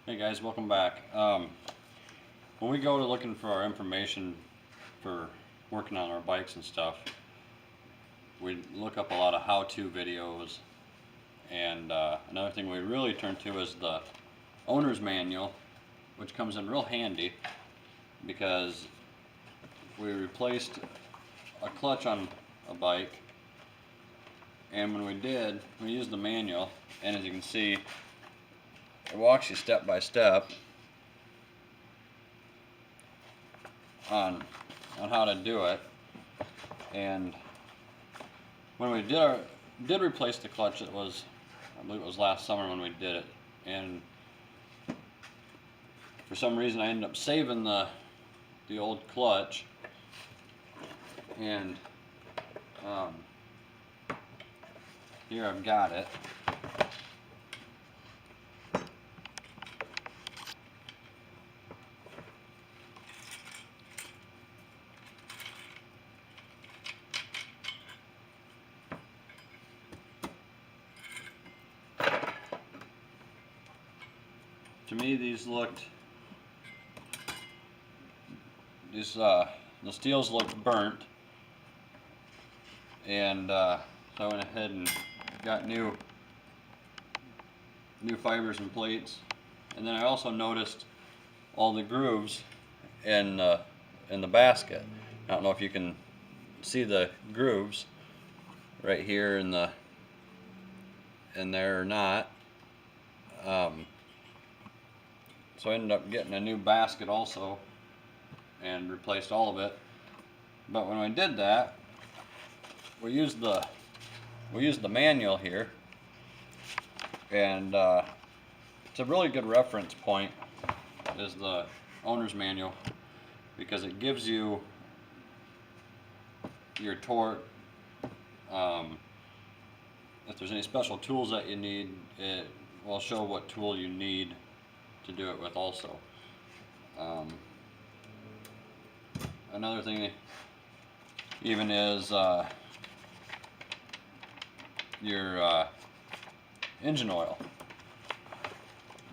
Hey guys, welcome back. When we go to looking for our information for working on our bikes and stuff, we look up a lot of how-to videos, and another thing we really turn to is the owner's manual, which comes in real handy because we replaced a clutch on a bike, and when we did, we used the manual, and as you can see, it walks you step by step on how to do it. And when we did replace the clutch, I believe it was last summer when we did it, and for some reason I ended up saving the old clutch, and here I've got it. To me, the steels look burnt, and so I went ahead and got new fibers and plates. And then I also noticed all the grooves in the basket. I don't know if you can see the grooves right here in there or not. So I ended up getting a new basket also and replaced all of it. But when I did that, we used the manual here, and it's a really good reference point is the owner's manual, because it gives you your torque. If there's any special tools that you need, it will show what tool you need to do it with also. Another thing even is your engine oil.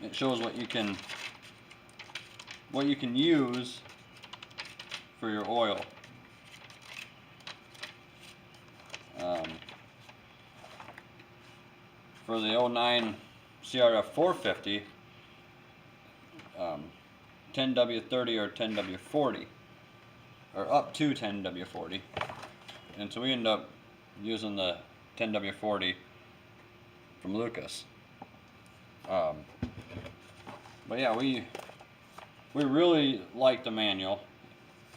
It shows what you can use for your oil. For the 09 CRF 450, 10W30 or 10W40, or up to 10W40, and so we end up using the 10W40 from Lucas. But yeah, we really like the manual.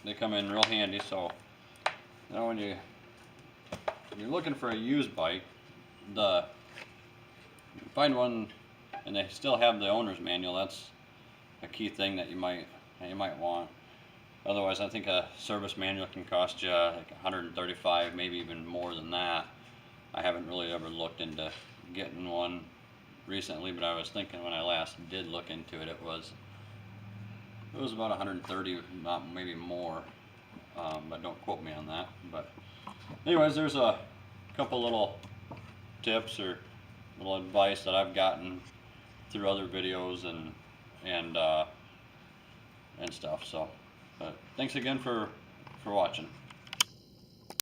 They come in real handy. So you know, when you're looking for a used bike, you find one and they still have the owner's manual. That's a key thing that you might want. Otherwise, I think a service manual can cost you like $135, maybe even more than that. I haven't really ever looked into getting one recently, but I was thinking when I last did look into it, it was about 130, not maybe more. But don't quote me on that. But anyways, there's a couple little tips or little advice that I've gotten through other videos and stuff. So, thanks again for watching.